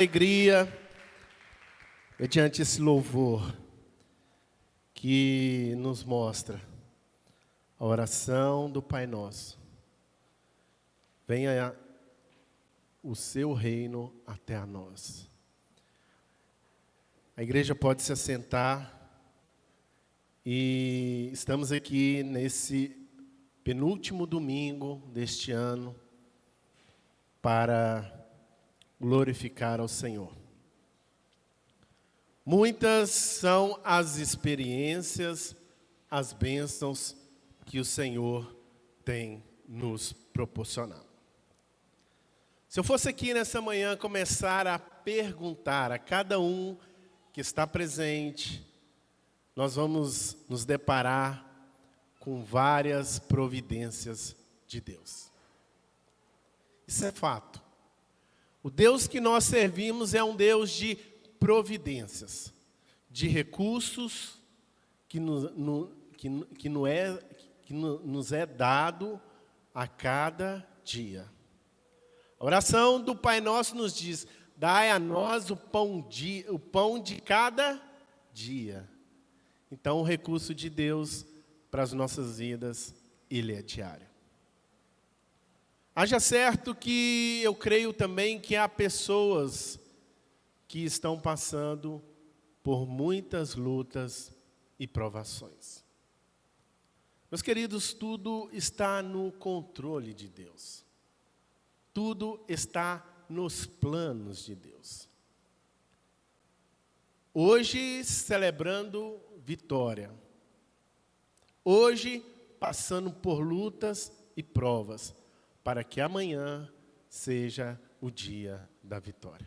Alegria, mediante esse louvor que nos mostra a oração do Pai Nosso. Venha o seu reino até a nós. A igreja pode se assentar e estamos aqui nesse penúltimo domingo deste ano para glorificar ao Senhor. Muitas são as experiências, as bênçãos que o Senhor tem nos proporcionado. Se eu fosse aqui nessa manhã começar a perguntar a cada um que está presente, nós vamos nos deparar com várias providências de Deus. Isso é fato. O Deus que nós servimos é um Deus de providências, de recursos que nos é dado a cada dia. A oração do Pai Nosso nos diz: dai a nós o pão de cada dia. Então o recurso de Deus para as nossas vidas, ele é diário. Haja certo que eu creio também que há pessoas que estão passando por muitas lutas e provações. Meus queridos, tudo está no controle de Deus. Tudo está nos planos de Deus. Hoje celebrando vitória. Hoje passando por lutas e provas, para que amanhã seja o dia da vitória.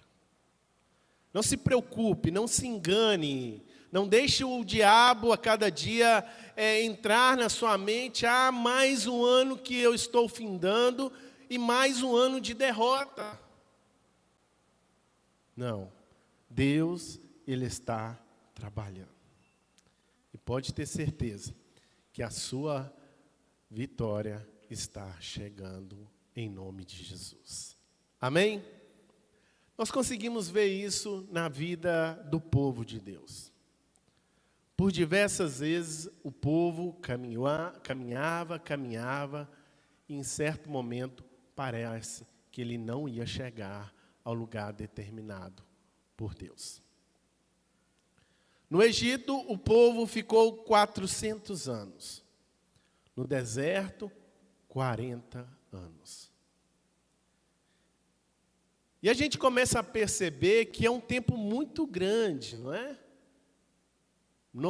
Não se preocupe, não se engane, não deixe o diabo a cada dia entrar na sua mente: mais um ano que eu estou findando e mais um ano de derrota. Não, Deus, Ele está trabalhando. E pode ter certeza que a sua vitória está chegando em nome de Jesus. Amém? Nós conseguimos ver isso na vida do povo de Deus. Por diversas vezes o povo caminhava, e em certo momento parece que ele não ia chegar ao lugar determinado por Deus. No Egito, o povo ficou 400 anos. No deserto, 40 anos. E a gente começa a perceber que é um tempo muito grande, não é? Na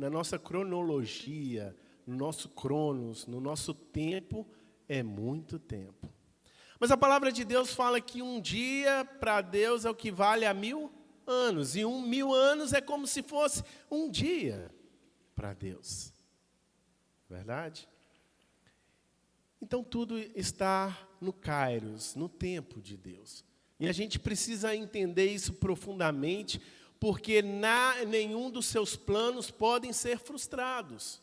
nossa cronologia, no nosso cronos, no nosso tempo, é muito tempo. Mas a palavra de Deus fala que um dia para Deus é o que vale a 1000 anos. E 1000 anos é como se fosse um dia para Deus. Verdade? Então tudo está no Kairos, no tempo de Deus. E a gente precisa entender isso profundamente, porque nenhum dos seus planos podem ser frustrados.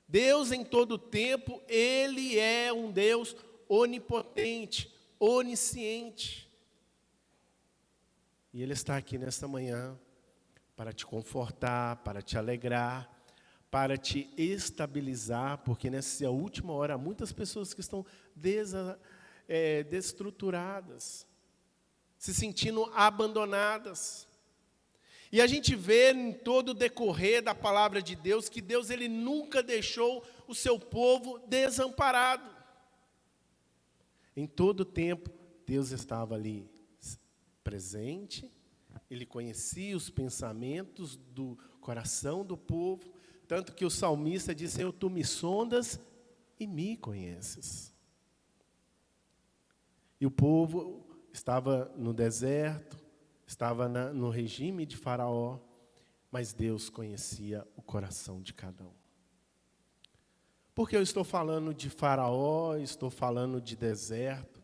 Deus em todo tempo, Ele é um Deus onipotente, onisciente. E Ele está aqui nesta manhã para te confortar, para te alegrar, para te estabilizar, porque nessa última hora há muitas pessoas que estão destruturadas, se sentindo abandonadas. E a gente vê em todo o decorrer da palavra de Deus que Deus, Ele nunca deixou o seu povo desamparado. Em todo o tempo, Deus estava ali presente, Ele conhecia os pensamentos do coração do povo, tanto que o salmista disse: Senhor, Tu me sondas e me conheces. E o povo estava no deserto, estava no regime de Faraó, mas Deus conhecia o coração de cada um. Por que eu estou falando de Faraó, estou falando de deserto?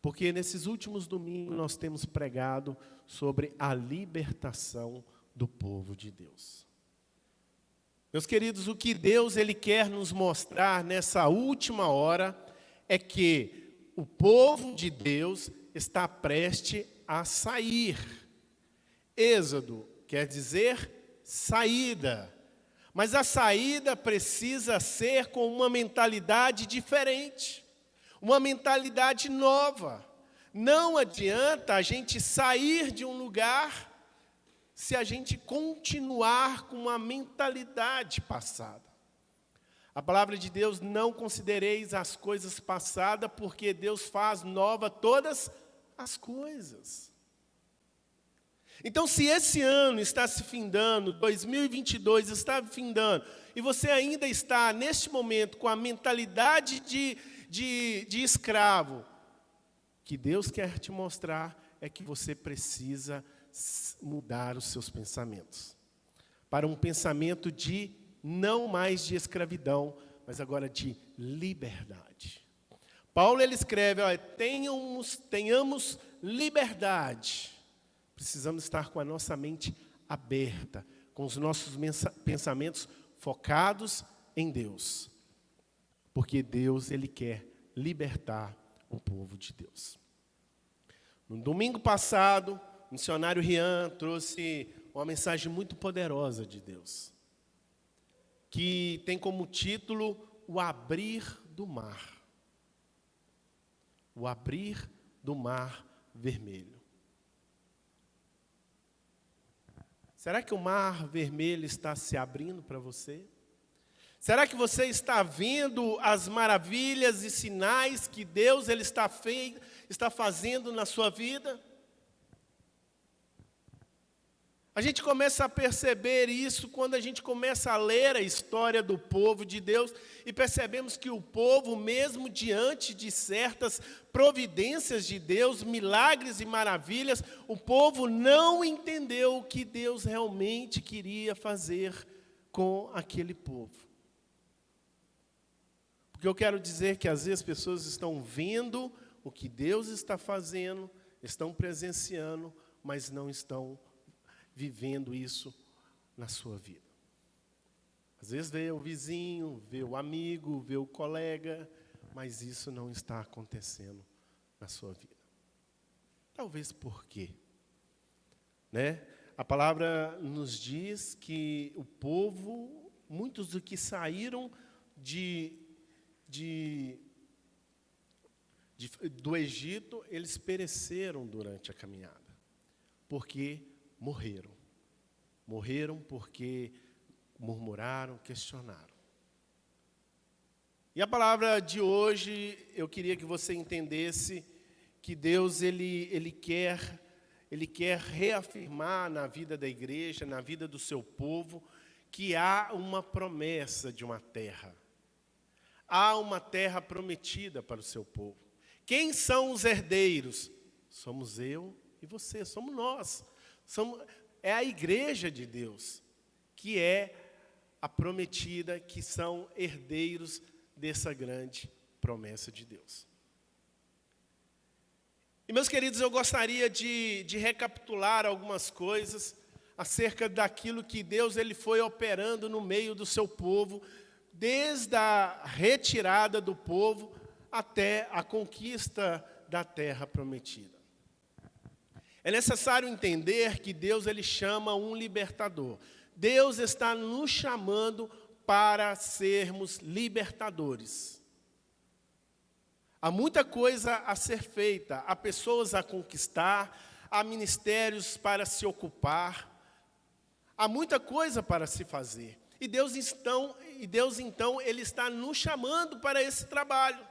Porque nesses últimos domingos nós temos pregado sobre a libertação do povo de Deus. Meus queridos, o que Deus Ele quer nos mostrar nessa última hora é que o povo de Deus, está prestes a sair. Êxodo quer dizer saída. Mas a saída precisa ser com uma mentalidade diferente, uma mentalidade nova. Não adianta a gente sair de um lugar se a gente continuar com uma mentalidade passada. A palavra de Deus: não considereis as coisas passadas, porque Deus faz nova todas as coisas. Então, se esse ano está se findando, 2022 está findando, e você ainda está, neste momento, com a mentalidade de escravo, que Deus quer te mostrar é que você precisa mudar os seus pensamentos para um pensamento de não mais de escravidão, mas agora de liberdade. Paulo ele escreve: olha, tenhamos liberdade. Precisamos estar com a nossa mente aberta, com os nossos pensamentos focados em Deus, porque Deus ele quer libertar o povo de Deus. No domingo passado, o missionário Rian trouxe uma mensagem muito poderosa de Deus, que tem como título o abrir do mar. O abrir do mar vermelho. Será que o mar vermelho está se abrindo para você? Será que você está vendo as maravilhas e sinais que Deus ele está fazendo na sua vida? A gente começa a perceber isso quando a gente começa a ler a história do povo de Deus e percebemos que o povo, mesmo diante de certas providências de Deus, milagres e maravilhas, o povo não entendeu o que Deus realmente queria fazer com aquele povo. Porque eu quero dizer que às vezes as pessoas estão vendo o que Deus está fazendo, estão presenciando, mas não estão vivendo isso na sua vida. Às vezes vê o vizinho, vê o amigo, vê o colega, mas isso não está acontecendo na sua vida. Talvez por quê? Né? A palavra nos diz que o povo, muitos dos que saíram do Egito, eles pereceram durante a caminhada, porque morreram. Morreram porque murmuraram, questionaram. E a palavra de hoje, eu queria que você entendesse que Deus ele quer reafirmar na vida da igreja, na vida do seu povo, que há uma promessa de uma terra. Há uma terra prometida para o seu povo. Quem são os herdeiros? Somos eu e você, somos nós. É a igreja de Deus, que é a prometida, que são herdeiros dessa grande promessa de Deus. E, meus queridos, eu gostaria de recapitular algumas coisas acerca daquilo que Deus ele foi operando no meio do seu povo, desde a retirada do povo até a conquista da terra prometida. É necessário entender que Deus ele chama um libertador. Deus está nos chamando para sermos libertadores. Há muita coisa a ser feita, há pessoas a conquistar, há ministérios para se ocupar, há muita coisa para se fazer. E Deus então, ele está nos chamando para esse trabalho.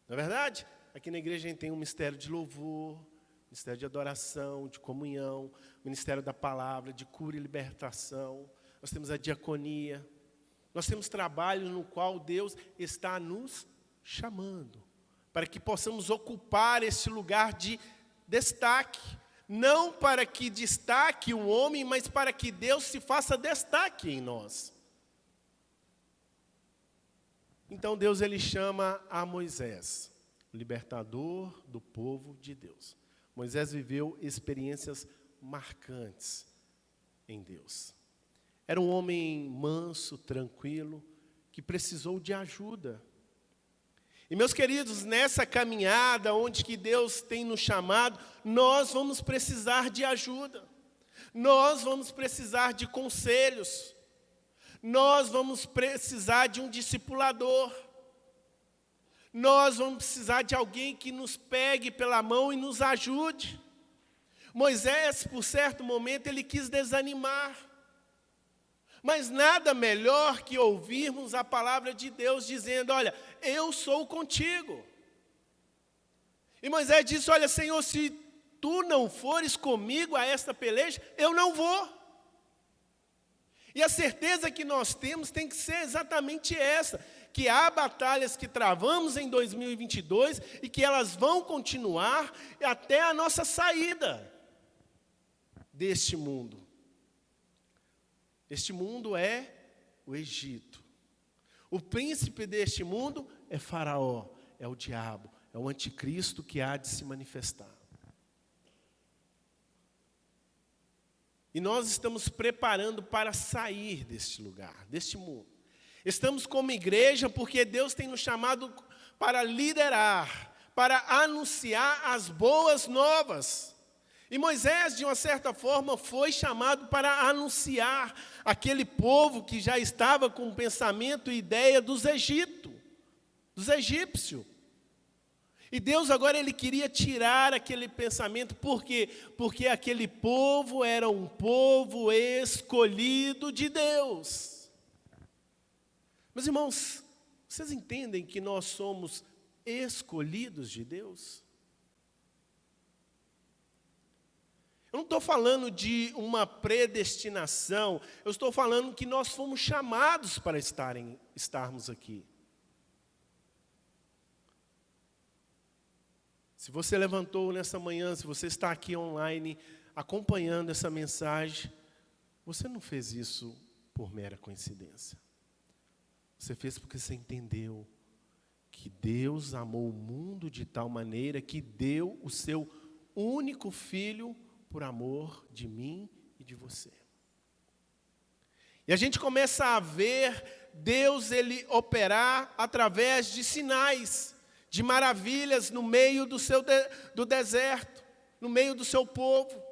Não é verdade? Aqui na igreja a gente tem um ministério de louvor, ministério de adoração, de comunhão, ministério da palavra, de cura e libertação. Nós temos a diaconia. Nós temos trabalho no qual Deus está nos chamando, para que possamos ocupar esse lugar de destaque. Não para que destaque o homem, mas para que Deus se faça destaque em nós. Então Deus ele chama a Moisés, libertador do povo de Deus. Moisés viveu experiências marcantes em Deus. Era um homem manso, tranquilo, que precisou de ajuda. E meus queridos, nessa caminhada onde que Deus tem nos chamado, nós vamos precisar de ajuda. Nós vamos precisar de conselhos. Nós vamos precisar de um discipulador. Nós vamos precisar de alguém que nos pegue pela mão e nos ajude. Moisés, por certo momento, ele quis desanimar. Mas nada melhor que ouvirmos a palavra de Deus dizendo, olha, eu sou contigo. E Moisés disse, olha, Senhor, se tu não fores comigo a esta peleja, eu não vou. E a certeza que nós temos tem que ser exatamente essa, que há batalhas que travamos em 2022 e que elas vão continuar até a nossa saída deste mundo. Este mundo é o Egito. O príncipe deste mundo é Faraó, é o diabo, é o anticristo que há de se manifestar. E nós estamos preparando para sair deste lugar, deste mundo. Estamos como igreja porque Deus tem nos chamado para liderar, para anunciar as boas novas. E Moisés, de uma certa forma, foi chamado para anunciar aquele povo que já estava com o pensamento e ideia dos egípcios. E Deus agora ele queria tirar aquele pensamento, por quê? Porque aquele povo era um povo escolhido de Deus. Meus irmãos, vocês entendem que nós somos escolhidos de Deus? Eu não estou falando de uma predestinação, eu estou falando que nós fomos chamados para estarmos aqui. Se você levantou nessa manhã, se você está aqui online acompanhando essa mensagem, você não fez isso por mera coincidência. Você fez porque você entendeu que Deus amou o mundo de tal maneira que deu o seu único filho por amor de mim e de você. E a gente começa a ver Deus ele operar através de sinais, de maravilhas no meio do deserto, no meio do seu povo.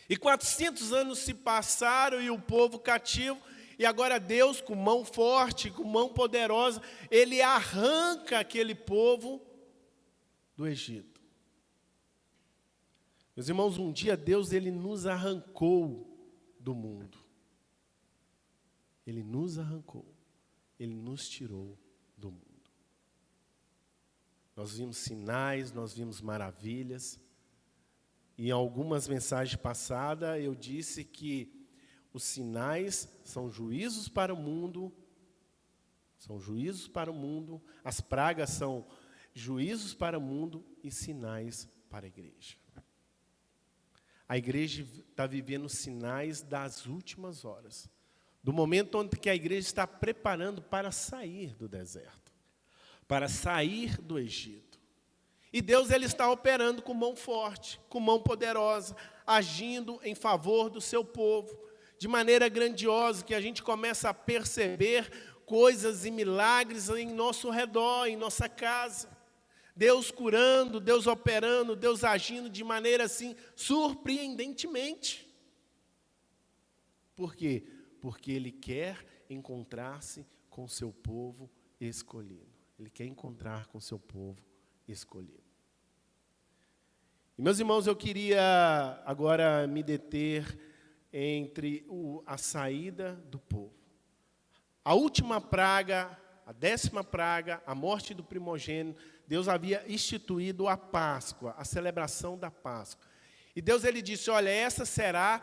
E 400 anos se passaram e o povo cativo, e agora Deus, com mão forte, com mão poderosa, ele arranca aquele povo do Egito. Meus irmãos, um dia Deus ele nos arrancou do mundo. Ele nos arrancou, ele nos tirou do mundo. Nós vimos sinais, nós vimos maravilhas. E em algumas mensagens passadas eu disse que os sinais são juízos para o mundo, as pragas são juízos para o mundo e sinais para a igreja. A igreja está vivendo sinais das últimas horas, do momento onde que a igreja está preparando para sair do deserto, para sair do Egito. E Deus ele está operando com mão forte, com mão poderosa, agindo em favor do seu povo, de maneira grandiosa, que a gente começa a perceber coisas e milagres em nosso redor, em nossa casa. Deus curando, Deus operando, Deus agindo de maneira assim, surpreendentemente. Por quê? Porque Ele quer encontrar-se com o seu povo escolhido. Ele quer encontrar com o seu povo escolhido. E, meus irmãos, eu queria agora me deter entre a saída do povo. A última praga, a 10ª praga, a morte do primogênito, Deus havia instituído a Páscoa, a celebração da Páscoa. E Deus ele disse, olha, essa será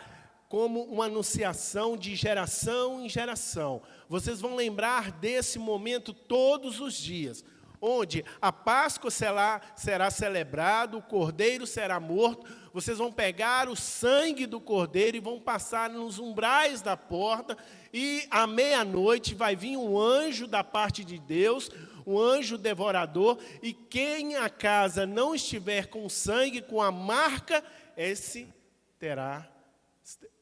como uma anunciação de geração em geração. Vocês vão lembrar desse momento todos os dias, onde a Páscoa será celebrada, o cordeiro será morto, vocês vão pegar o sangue do cordeiro e vão passar nos umbrais da porta, e à meia-noite vai vir um anjo da parte de Deus, um anjo devorador, e quem a casa não estiver com sangue, com a marca,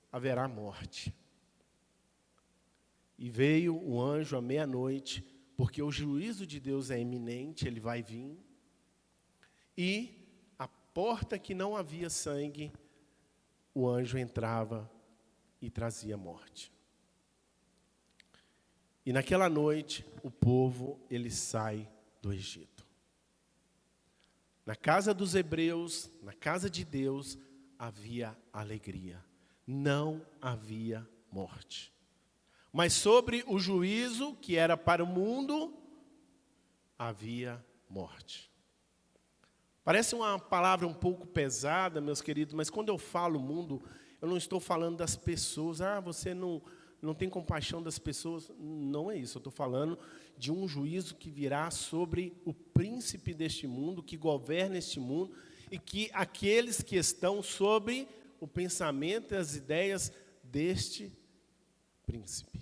haverá morte. E veio o anjo à meia-noite, porque o juízo de Deus é iminente, ele vai vir. E a porta que não havia sangue, o anjo entrava e trazia morte. E naquela noite, o povo, ele sai do Egito. Na casa dos hebreus, na casa de Deus, havia alegria. Não havia morte. Mas sobre o juízo, que era para o mundo, havia morte. Parece uma palavra um pouco pesada, meus queridos, mas quando eu falo mundo, eu não estou falando das pessoas. Você não tem compaixão das pessoas. Não é isso, eu estou falando de um juízo que virá sobre o príncipe deste mundo, que governa este mundo, e que aqueles que estão sobre o pensamento e as ideias deste príncipe.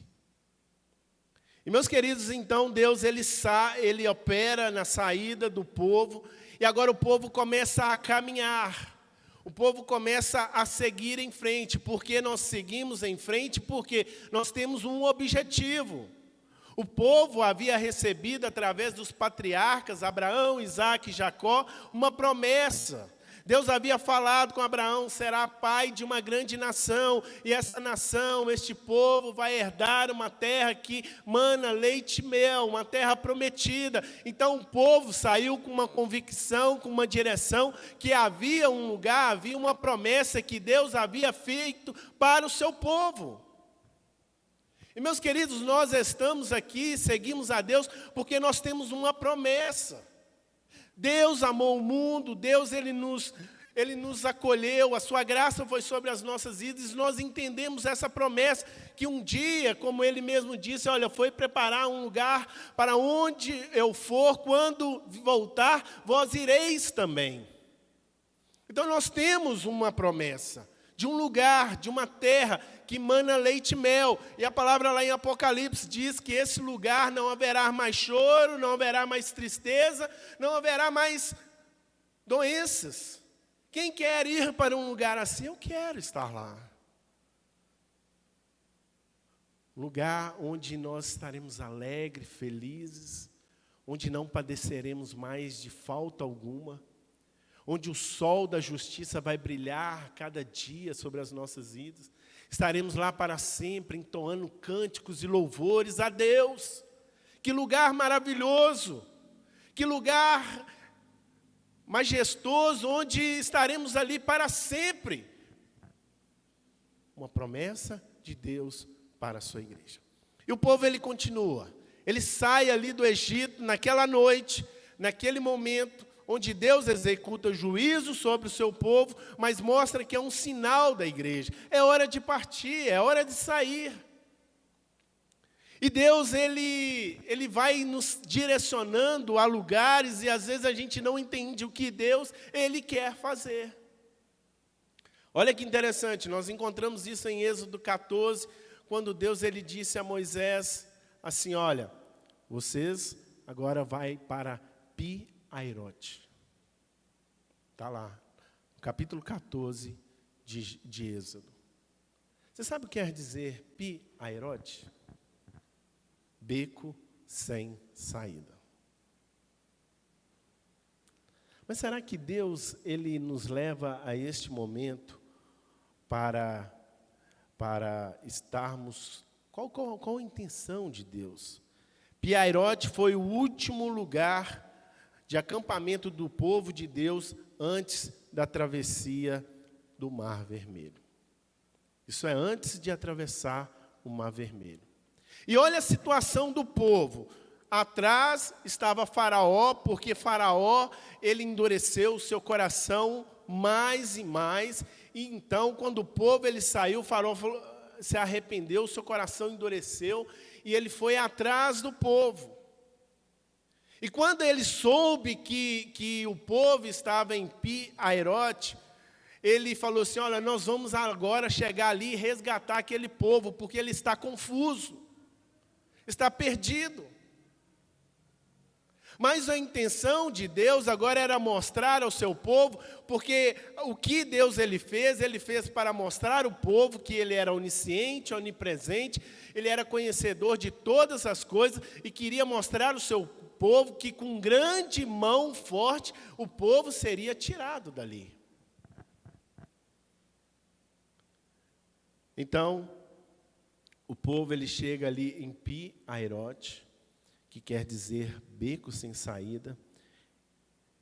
E, meus queridos, então, Deus ele opera na saída do povo, e agora o povo começa a caminhar. O povo começa a seguir em frente. Por que nós seguimos em frente? Porque nós temos um objetivo. O povo havia recebido, através dos patriarcas, Abraão, Isaque e Jacó, uma promessa. Deus havia falado com Abraão: será pai de uma grande nação, e essa nação, este povo, vai herdar uma terra que mana leite e mel, uma terra prometida. Então o povo saiu com uma convicção, com uma direção, que havia um lugar, havia uma promessa que Deus havia feito para o seu povo. E, meus queridos, nós estamos aqui, seguimos a Deus, porque nós temos uma promessa. Deus amou o mundo, Deus ele nos acolheu, a sua graça foi sobre as nossas vidas, e nós entendemos essa promessa, que um dia, como ele mesmo disse, olha, foi preparar um lugar para onde eu for, quando voltar, vós ireis também. Então nós temos uma promessa de um lugar, de uma terra que mana leite e mel. E a palavra lá em Apocalipse diz que esse lugar não haverá mais choro, não haverá mais tristeza, não haverá mais doenças. Quem quer ir para um lugar assim? Eu quero estar lá. Lugar onde nós estaremos alegres, felizes, onde não padeceremos mais de falta alguma, onde o sol da justiça vai brilhar cada dia sobre as nossas vidas. Estaremos lá para sempre, entoando cânticos e louvores a Deus. Que lugar maravilhoso! Que lugar majestoso, onde estaremos ali para sempre. Uma promessa de Deus para a sua igreja. E o povo, ele continua. Ele sai ali do Egito, naquela noite, naquele momento, onde Deus executa juízo sobre o seu povo, mas mostra que é um sinal da igreja. É hora de partir, é hora de sair. E Deus, ele vai nos direcionando a lugares, e às vezes a gente não entende o que Deus, ele quer fazer. Olha que interessante, nós encontramos isso em Êxodo 14, quando Deus ele disse a Moisés, assim, olha, vocês agora vai para Pi-Hairote. Está lá, no capítulo 14 de Êxodo. Você sabe o que quer dizer Pi-Hairote? Beco sem saída. Mas será que Deus ele nos leva a este momento para estarmos... Qual a intenção de Deus? Pi-Hairote foi o último lugar de acampamento do povo de Deus antes da travessia do Mar Vermelho. Isso é antes de atravessar o Mar Vermelho. E olha a situação do povo. Atrás estava Faraó, porque Faraó, ele endureceu o seu coração mais e mais. E então, quando o povo ele saiu, Faraó se arrependeu, o seu coração endureceu, e ele foi atrás do povo. E quando ele soube que o povo estava em Pi-Hairote, ele falou assim, olha, nós vamos agora chegar ali e resgatar aquele povo, porque ele está confuso, está perdido. Mas a intenção de Deus agora era mostrar ao seu povo, porque o que Deus ele fez para mostrar ao povo que ele era onisciente, onipresente, ele era conhecedor de todas as coisas e queria mostrar ao seu povo que com grande mão forte o povo seria tirado dali. Então, o povo ele chega ali em Pi-Hahirote, que quer dizer beco sem saída.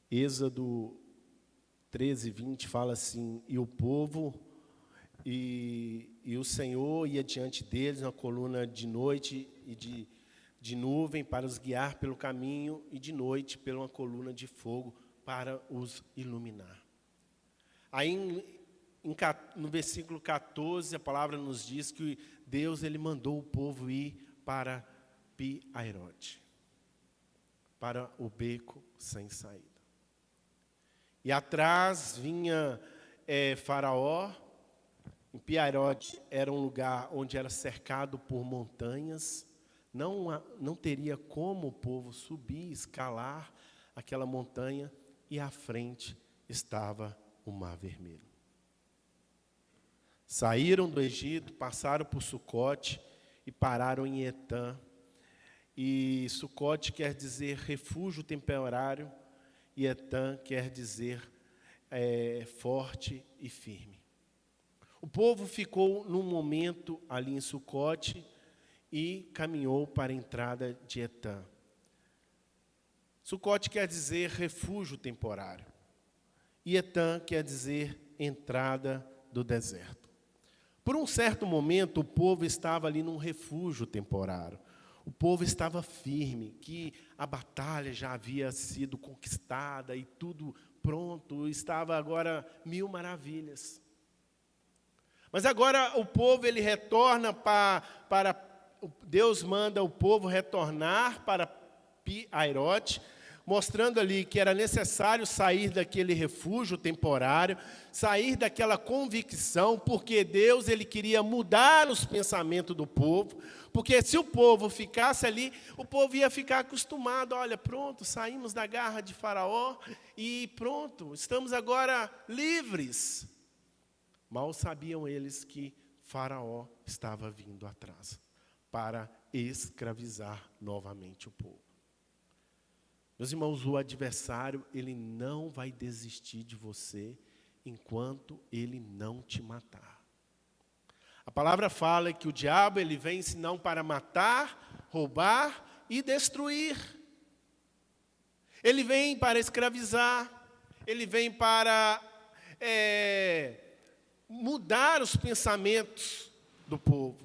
Êxodo 13:20 fala assim: e o povo e o Senhor ia diante deles na coluna de noite e de nuvem para os guiar pelo caminho, e de noite pela uma coluna de fogo para os iluminar. Aí no versículo 14 a palavra nos diz que Deus ele mandou o povo ir para Pi-Hahirote, para o beco sem saída. E atrás vinha Faraó. Em Pi-Hahirote era um lugar onde era cercado por montanhas. Não teria como o povo subir, escalar aquela montanha, e à frente estava o Mar Vermelho. Saíram do Egito, passaram por Sucote e pararam em Etã. E Sucote quer dizer refúgio temporário, e Etã quer dizer forte e firme. O povo ficou num momento ali em Sucote e caminhou para a entrada de Etã. Sucote quer dizer refúgio temporário, e Etã quer dizer entrada do deserto. Por um certo momento, o povo estava ali num refúgio temporário. O povo estava firme, que a batalha já havia sido conquistada e tudo pronto, estava agora mil maravilhas. Mas agora o povo ele retorna para Deus manda o povo retornar para Pi-Hahirote, mostrando ali que era necessário sair daquele refúgio temporário, sair daquela convicção, porque Deus ele queria mudar os pensamentos do povo, porque se o povo ficasse ali, o povo ia ficar acostumado, olha, pronto, saímos da garra de Faraó e pronto, estamos agora livres. Mal sabiam eles que Faraó estava vindo atrás para escravizar novamente o povo. Meus irmãos, o adversário, ele não vai desistir de você enquanto ele não te matar. A palavra fala que o diabo, ele vem senão para matar, roubar e destruir. Ele vem para escravizar, ele vem para mudar os pensamentos do povo.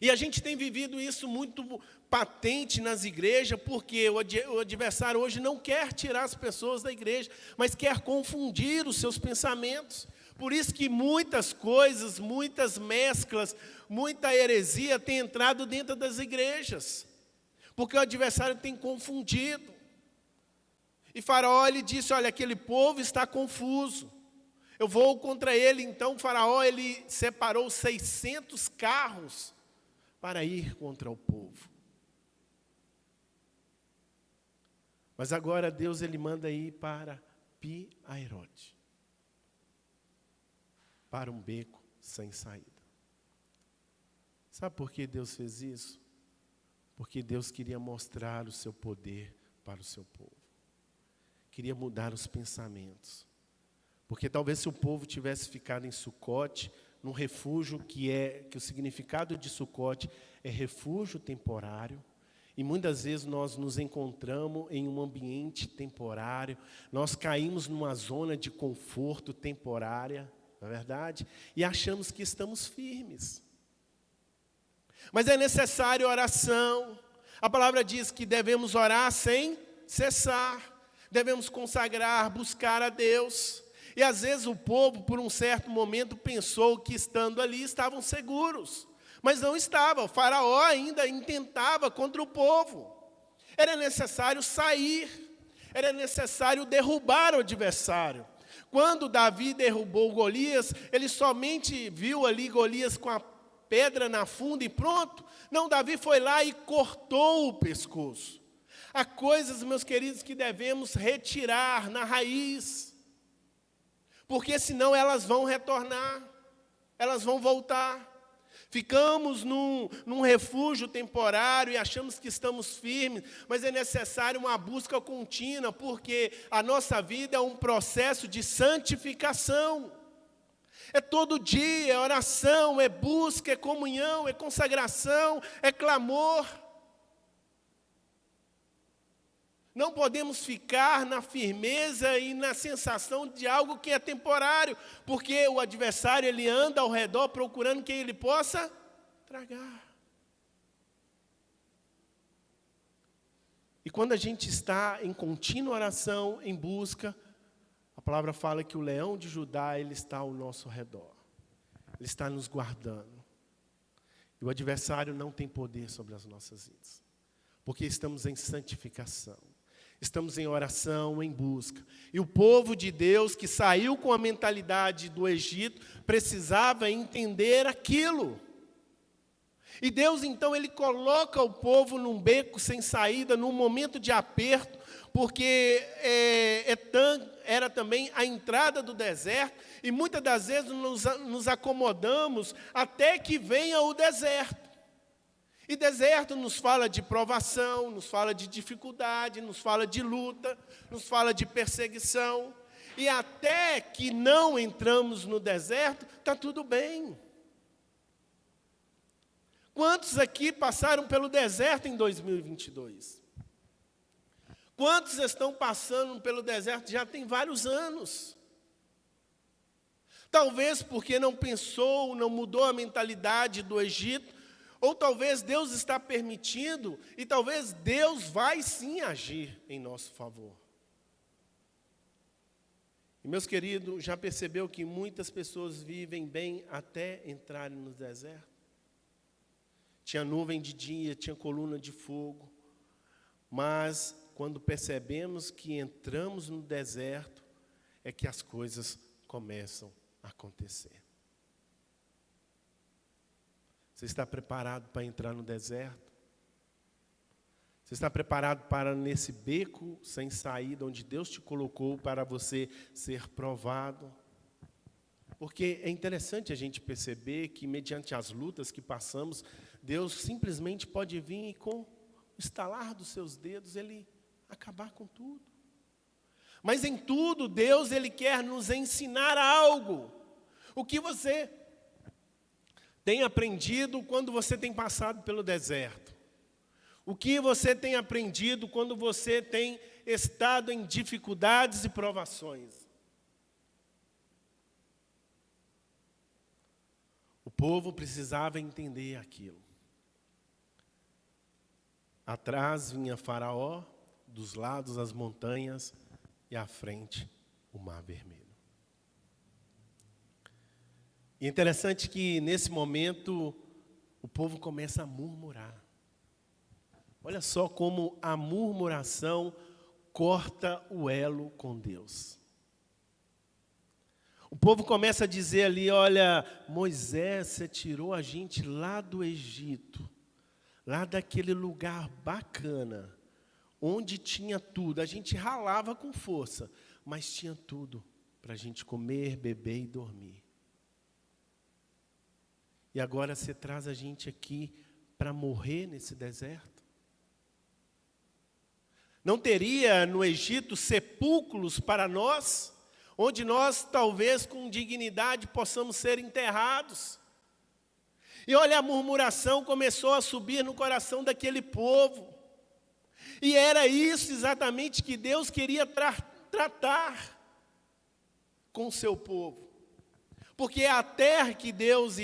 E a gente tem vivido isso muito patente nas igrejas, porque o adversário hoje não quer tirar as pessoas da igreja, mas quer confundir os seus pensamentos. Por isso que muitas coisas, muitas mesclas, muita heresia tem entrado dentro das igrejas, porque o adversário tem confundido. E Faraó, ele disse, olha, aquele povo está confuso, eu vou contra ele. Então Faraó, ele separou 600 carros para ir contra o povo. Mas agora Deus ele manda ir para Pi-Hahirote, para um beco sem saída. Sabe por que Deus fez isso? Porque Deus queria mostrar o seu poder para o seu povo. Queria mudar os pensamentos. Porque talvez se o povo tivesse ficado em Sucote, num refúgio que o significado de Sucote é refúgio temporário, e muitas vezes nós nos encontramos em um ambiente temporário, nós caímos numa zona de conforto temporária, não é verdade? E achamos que estamos firmes. Mas é necessário oração. A palavra diz que devemos orar sem cessar, devemos consagrar, buscar a Deus. E às vezes o povo, por um certo momento, pensou que estando ali estavam seguros. Mas não estava, o faraó ainda intentava contra o povo. Era necessário sair, era necessário derrubar o adversário. Quando Davi derrubou Golias, ele somente viu ali Golias com a pedra na funda e pronto. Não, Davi foi lá e cortou o pescoço. Há coisas, meus queridos, que devemos retirar na raiz, porque senão elas vão retornar, elas vão voltar. Ficamos num refúgio temporário e achamos que estamos firmes, mas é necessário uma busca contínua, porque a nossa vida é um processo de santificação. É todo dia, é oração, é busca, é comunhão, é consagração, é clamor. Não podemos ficar na firmeza e na sensação de algo que é temporário, porque o adversário ele anda ao redor procurando quem ele possa tragar. E quando a gente está em contínua oração, em busca, a palavra fala que o leão de Judá ele está ao nosso redor. Ele está nos guardando. E o adversário não tem poder sobre as nossas vidas, porque estamos em santificação. Estamos em oração, em busca. E o povo de Deus que saiu com a mentalidade do Egito, precisava entender aquilo. E Deus então, Ele coloca o povo num beco sem saída, num momento de aperto, porque era também a entrada do deserto, e muitas das vezes nos acomodamos até que venha o deserto. E deserto nos fala de provação, nos fala de dificuldade, nos fala de luta, nos fala de perseguição. E até que não entramos no deserto, está tudo bem. Quantos aqui passaram pelo deserto em 2022? Quantos estão passando pelo deserto já tem vários anos? Talvez porque não pensou, não mudou a mentalidade do Egito, ou talvez Deus está permitindo, e talvez Deus vai sim agir em nosso favor. E meus queridos, já percebeu que muitas pessoas vivem bem até entrarem no deserto? Tinha nuvem de dia, tinha coluna de fogo, mas quando percebemos que entramos no deserto, é que as coisas começam a acontecer. Você está preparado para entrar no deserto? Você está preparado para nesse beco sem saída, onde Deus te colocou para você ser provado? Porque é interessante a gente perceber que, mediante as lutas que passamos, Deus simplesmente pode vir e, com o estalar dos seus dedos, Ele acabar com tudo. Mas em tudo, Deus Ele quer nos ensinar algo. O que você tem aprendido quando você tem passado pelo deserto? O que você tem aprendido quando você tem estado em dificuldades e provações? O povo precisava entender aquilo. Atrás vinha Faraó, dos lados as montanhas e à frente o Mar Vermelho. E é interessante que, nesse momento, o povo começa a murmurar. Olha só como a murmuração corta o elo com Deus. O povo começa a dizer ali, olha, Moisés, você tirou a gente lá do Egito, lá daquele lugar bacana, onde tinha tudo. A gente ralava com força, mas tinha tudo para a gente comer, beber e dormir. E agora você traz a gente aqui para morrer nesse deserto? Não teria no Egito sepulcros para nós, onde nós talvez com dignidade possamos ser enterrados? E olha, a murmuração começou a subir no coração daquele povo. E era isso exatamente que Deus queria tratar com o seu povo. Porque a terra que Deus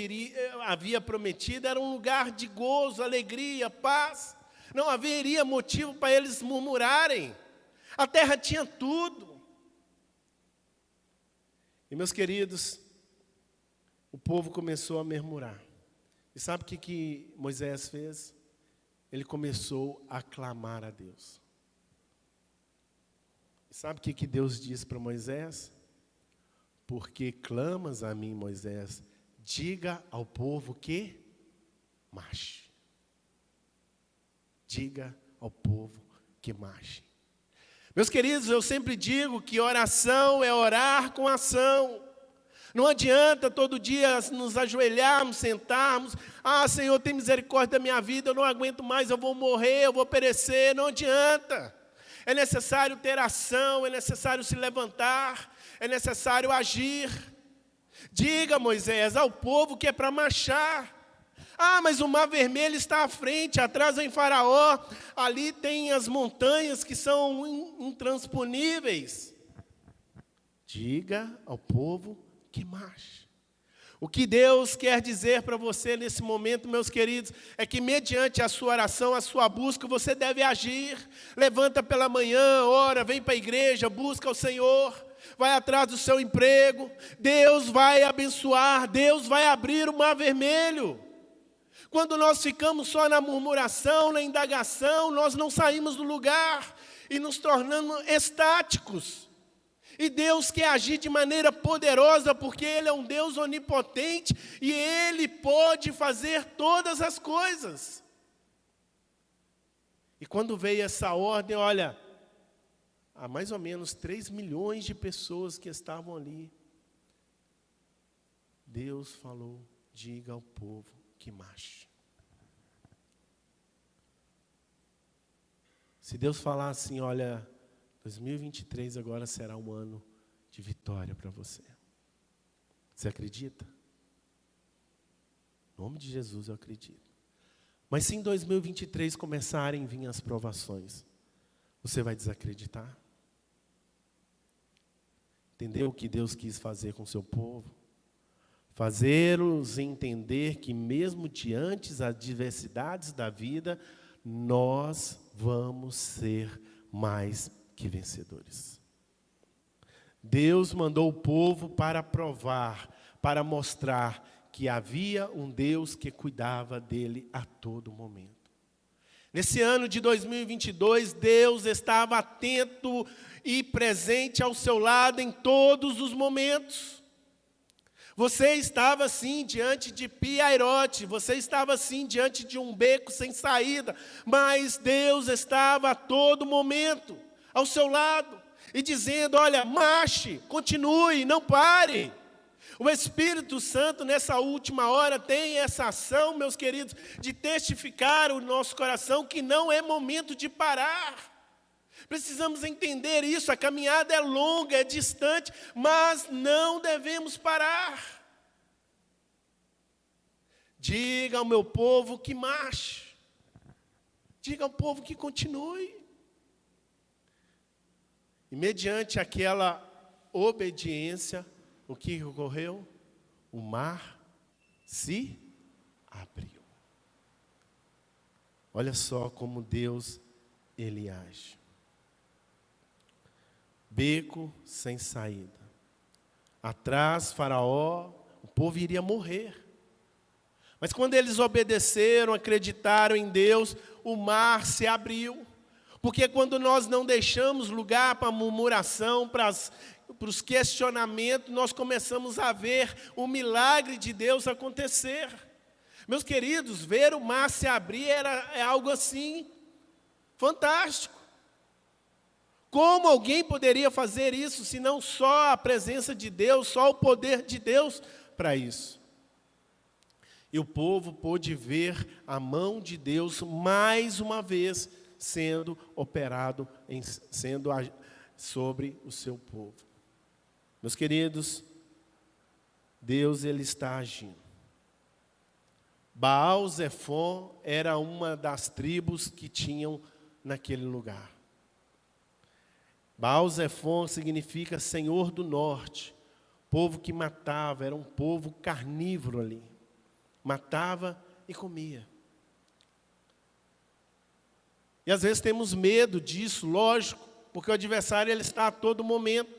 havia prometido era um lugar de gozo, alegria, paz. Não haveria motivo para eles murmurarem. A terra tinha tudo. E, meus queridos, o povo começou a murmurar. E sabe o que Moisés fez? Ele começou a clamar a Deus. E sabe o que Deus disse para Moisés? Porque clamas a mim, Moisés, diga ao povo que marche. Diga ao povo que marche. Meus queridos, eu sempre digo que oração é orar com ação. Não adianta todo dia nos ajoelharmos, sentarmos. Senhor, tem misericórdia da minha vida, eu não aguento mais, eu vou morrer, eu vou perecer. Não adianta. É necessário ter ação, é necessário se levantar, é necessário agir. Diga, Moisés, ao povo que é para marchar. Mas o Mar Vermelho está à frente, atrás vem Faraó, ali tem as montanhas que são intransponíveis. Diga ao povo que marche. O que Deus quer dizer para você nesse momento, meus queridos, é que mediante a sua oração, a sua busca, você deve agir. Levanta pela manhã, ora, vem para a igreja, busca o Senhor, vai atrás do seu emprego. Deus vai abençoar, Deus vai abrir o Mar Vermelho. Quando nós ficamos só na murmuração, na indagação, nós não saímos do lugar e nos tornamos estáticos. E Deus quer agir de maneira poderosa, porque Ele é um Deus onipotente e Ele pode fazer todas as coisas. E quando veio essa ordem, olha, há mais ou menos 3 milhões de pessoas que estavam ali. Deus falou, diga ao povo que marche. Se Deus falar assim, olha, 2023 agora será um ano de vitória para você. Você acredita? Em nome de Jesus eu acredito. Mas se em 2023 começarem a vir as provações, você vai desacreditar? Entendeu o que Deus quis fazer com o seu povo? Fazer-os entender que mesmo diante das adversidades da vida, nós vamos ser mais que vencedores. Deus mandou o povo para provar, para mostrar que havia um Deus que cuidava dele a todo momento. Nesse ano de 2022, Deus estava atento e presente ao seu lado em todos os momentos. Você estava assim diante de Piairote, você estava assim diante de um beco sem saída, mas Deus estava a todo momento ao seu lado e dizendo, olha, marche, continue, não pare. O Espírito Santo nessa última hora tem essa ação, meus queridos, de testificar o nosso coração que não é momento de parar. Precisamos entender isso, a caminhada é longa, é distante, mas não devemos parar. Diga ao meu povo que marche. Diga ao povo que continue. E mediante aquela obediência, o que ocorreu? O mar se abriu. Olha só como Deus, Ele age. Beco sem saída. Atrás, Faraó, o povo iria morrer. Mas quando eles obedeceram, acreditaram em Deus, o mar se abriu. Porque quando nós não deixamos lugar para a murmuração, para os questionamentos, nós começamos a ver o milagre de Deus acontecer. Meus queridos, ver o mar se abrir é algo assim, fantástico. Como alguém poderia fazer isso, se não só a presença de Deus, só o poder de Deus para isso? E o povo pôde ver a mão de Deus mais uma vez sendo operado, sobre o seu povo. Meus queridos, Deus, Ele está agindo. Baal-Zefon era uma das tribos que tinham naquele lugar. Baal-Zefon significa Senhor do Norte, povo que matava, era um povo carnívoro ali. Matava e comia. E às vezes temos medo disso, lógico, porque o adversário ele está a todo momento.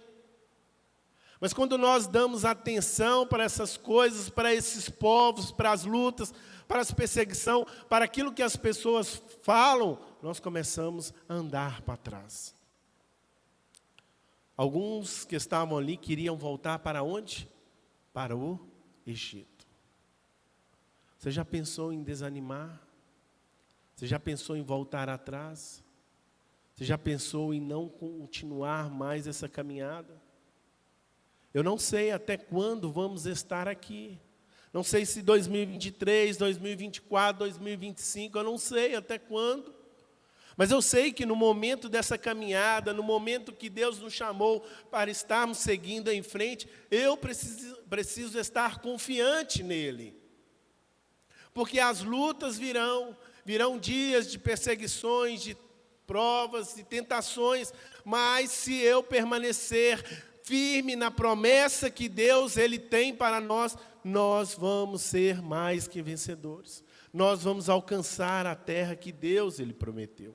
Mas quando nós damos atenção para essas coisas, para esses povos, para as lutas, para as perseguições, para aquilo que as pessoas falam, nós começamos a andar para trás. Alguns que estavam ali queriam voltar para onde? Para o Egito. Você já pensou em desanimar? Você já pensou em voltar atrás? Você já pensou em não continuar mais essa caminhada? Eu não sei até quando vamos estar aqui. Não sei se 2023, 2024, 2025, eu não sei até quando. Mas eu sei que no momento dessa caminhada, no momento que Deus nos chamou para estarmos seguindo em frente, eu preciso estar confiante nele. Porque as lutas virão dias de perseguições, de provas e tentações, mas se eu permanecer firme na promessa que Deus ele tem para nós, nós vamos ser mais que vencedores. Nós vamos alcançar a terra que Deus ele prometeu.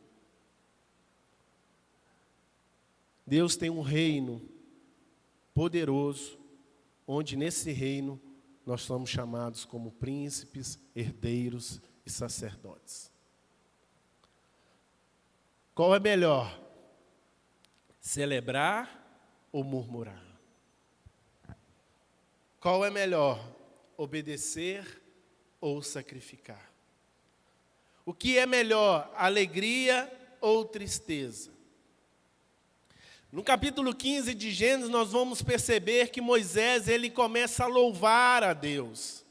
Deus tem um reino poderoso, onde nesse reino nós somos chamados como príncipes, herdeiros e sacerdotes. Qual é melhor? Celebrar ou murmurar? Qual é melhor? Obedecer ou sacrificar? O que é melhor? Alegria ou tristeza? No capítulo 15 de Gênesis, nós vamos perceber que Moisés, ele começa a louvar a Deus.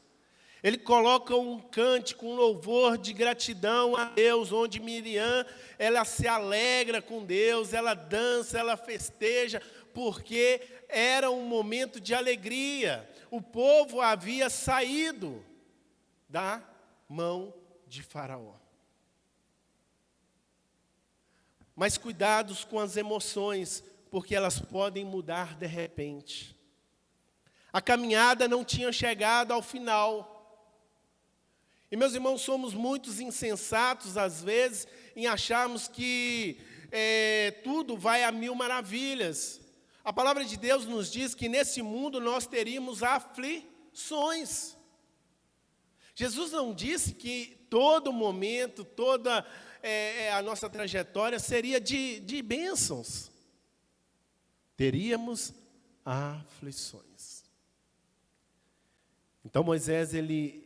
Ele coloca um cântico, um louvor de gratidão a Deus, onde Miriam, ela se alegra com Deus, ela dança, ela festeja, porque era um momento de alegria. O povo havia saído da mão de Faraó. Mas cuidados com as emoções, porque elas podem mudar de repente. A caminhada não tinha chegado ao final. E, meus irmãos, somos muitos insensatos, às vezes, em acharmos que tudo vai a mil maravilhas. A palavra de Deus nos diz que nesse mundo nós teríamos aflições. Jesus não disse que todo momento, toda a nossa trajetória seria de bênçãos. Teríamos aflições. Então Moisés, ele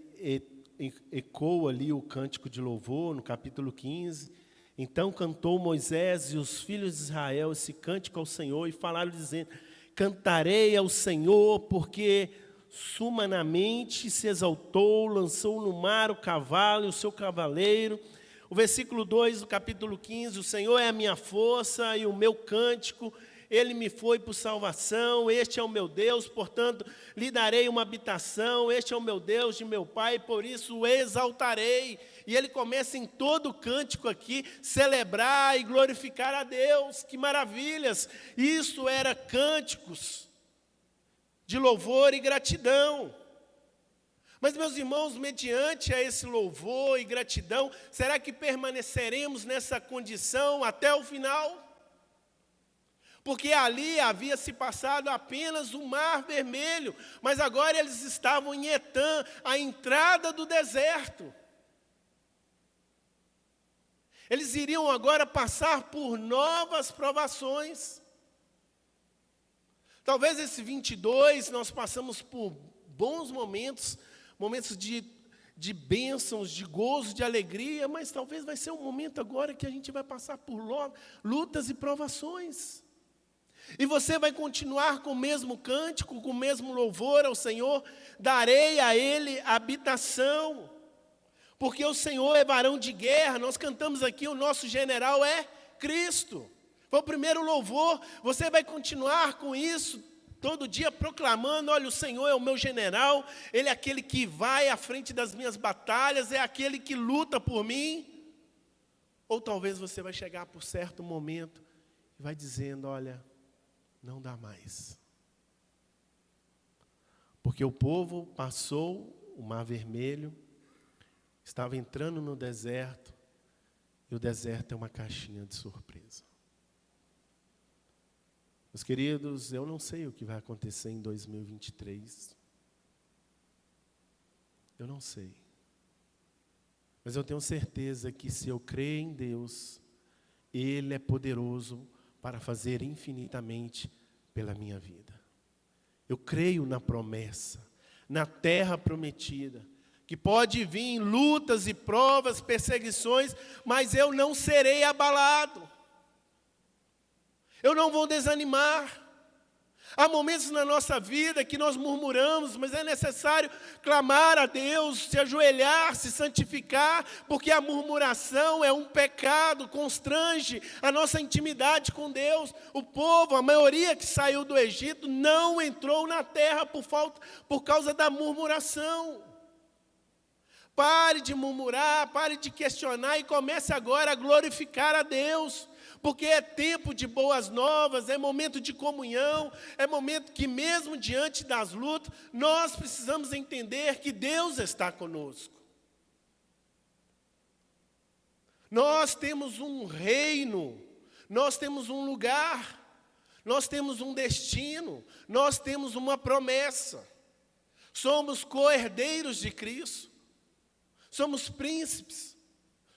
ecoa ali o cântico de louvor no capítulo 15. Então cantou Moisés e os filhos de Israel esse cântico ao Senhor e falaram dizendo: cantarei ao Senhor porque sumanamente se exaltou, lançou no mar o cavalo e o seu cavaleiro. O versículo 2 do capítulo 15, o Senhor é a minha força e o meu cântico, Ele me foi por salvação, este é o meu Deus, portanto, lhe darei uma habitação, este é o meu Deus de meu Pai, por isso o exaltarei. E ele começa em todo o cântico aqui, celebrar e glorificar a Deus, que maravilhas! Isso era cânticos de louvor e gratidão. Mas, meus irmãos, mediante a esse louvor e gratidão, será que permaneceremos nessa condição até o final? Porque ali havia se passado apenas o Mar Vermelho, mas agora eles estavam em Etã, a entrada do deserto. Eles iriam agora passar por novas provações. Talvez esse 22 nós passamos por bons momentos, momentos de bênçãos, de gozo, de alegria, mas talvez vai ser um momento agora que a gente vai passar por lutas e provações. E você vai continuar com o mesmo cântico, com o mesmo louvor ao Senhor, darei a Ele habitação, porque o Senhor é varão de guerra. Nós cantamos aqui, o nosso general é Cristo. Foi o primeiro louvor. Você vai continuar com isso, todo dia proclamando: olha, o Senhor é o meu general, Ele é aquele que vai à frente das minhas batalhas, é aquele que luta por mim. Ou talvez você vai chegar por certo momento e vai dizendo: olha, não dá mais. Porque o povo passou o Mar Vermelho, estava entrando no deserto, e o deserto é uma caixinha de surpresa. Meus queridos, eu não sei o que vai acontecer em 2023. Eu não sei. Mas eu tenho certeza que se eu crer em Deus, Ele é poderoso para fazer infinitamente pela minha vida. Eu creio na promessa, na terra prometida, que pode vir lutas e provas, perseguições, mas eu não serei abalado. Eu não vou desanimar. Há momentos na nossa vida que nós murmuramos, mas é necessário clamar a Deus, se ajoelhar, se santificar, porque a murmuração é um pecado, constrange a nossa intimidade com Deus. O povo, a maioria que saiu do Egito, não entrou na terra por causa da murmuração. Pare de murmurar, pare de questionar e comece agora a glorificar a Deus. Porque é tempo de boas novas, é momento de comunhão, é momento que mesmo diante das lutas, nós precisamos entender que Deus está conosco. Nós temos um reino, nós temos um lugar, nós temos um destino, nós temos uma promessa. Somos co-herdeiros de Cristo, somos príncipes,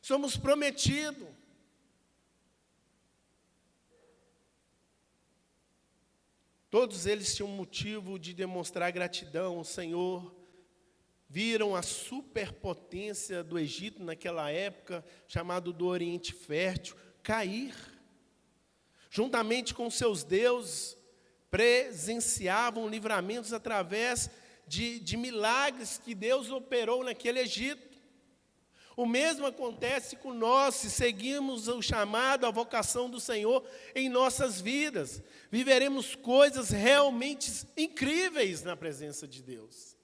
somos prometidos. Todos eles tinham motivo de demonstrar gratidão ao Senhor. Viram a superpotência do Egito naquela época, chamado do Oriente Fértil, cair. Juntamente com seus deuses, presenciavam livramentos através de milagres que Deus operou naquele Egito. O mesmo acontece com nós, se seguirmos o chamado, a vocação do Senhor em nossas vidas. Viveremos coisas realmente incríveis na presença de Deus.